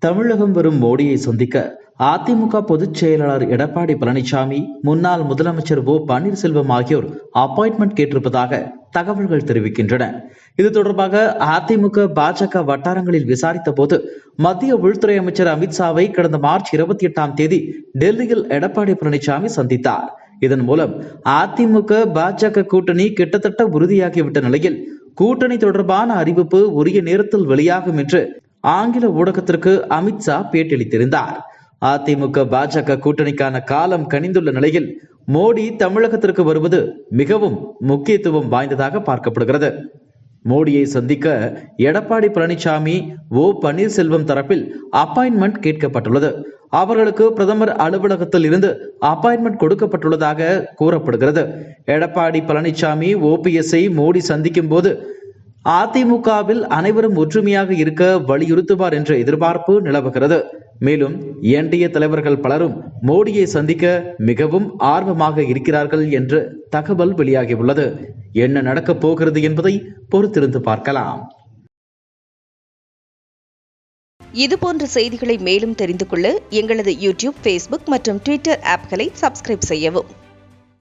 தமிழகம் வரும் மோடியை சந்திக்க அதிமுக பொதுச் செயலாளர் எடப்பாடி பழனிசாமி, முன்னாள் முதலமைச்சர் ஓ பன்னீர்செல்வம் ஆகியோர் அப்பாயின்மெண்ட் கேட்டிருப்பதாக தகவல்கள் தெரிவிக்கின்றன. இது தொடர்பாக அதிமுக பாஜக வட்டாரங்களில் விசாரித்த போது மத்திய உள்துறை அமைச்சர் அமித்ஷாவை கடந்த மார்ச் 28 டெல்லியில் எடப்பாடி பழனிசாமி சந்தித்தார். இதன் மூலம் அதிமுக பாஜக கூட்டணி கிட்டத்தட்ட உறுதியாகிவிட்ட நிலையில் கூட்டணி தொடர்பான அறிவிப்பு உரிய நேரத்தில் வெளியாகும் என்று ஆங்கில ஊடகத்திற்கு அமித்ஷா பேட்டியளித்திருந்தார். அதிமுக பாஜக கூட்டணிக்கான காலம் கனிந்துள்ள நிலையில் மோடி தமிழகத்திற்கு வருவது மிகவும் முக்கியத்துவம் வாய்ந்ததாக பார்க்கப்படுகிறது. மோடியை சந்திக்க எடப்பாடி பழனிசாமி, ஓ பன்னீர்செல்வம் தரப்பில் அப்பாயின்மெண்ட் கேட்கப்பட்டுள்ளது. அவர்களுக்கு பிரதமர் அலுவலகத்தில் இருந்து அப்பாயின்மெண்ட் கொடுக்கப்பட்டுள்ளதாக கூறப்படுகிறது. எடப்பாடி பழனிசாமி ஓபிஎஸ்ஐ மோடி சந்திக்கும் போது அதிமுகவில் அனைவரும் ஒற்றுமையாக இருக்க வலியுறுத்துவார் என்ற எதிர்பார்ப்பு நிலவுகிறது. மேலும் என்டிஏ தலைவர்கள் பலரும் மோடியை சந்திக்க மிகவும் ஆர்வமாக இருக்கிறார்கள் என்று தகவல் வெளியாகியுள்ளது. என்ன நடக்கப் போகிறது என்பதை பொறுத்திருந்து பார்க்கலாம். இதுபோன்ற செய்திகளை மேலும் தெரிந்து கொள்ள எங்களது யூடியூப், ஃபேஸ்புக் மற்றும் ட்விட்டர் ஆப்களை சப்ஸ்கிரைப் செய்யவும்.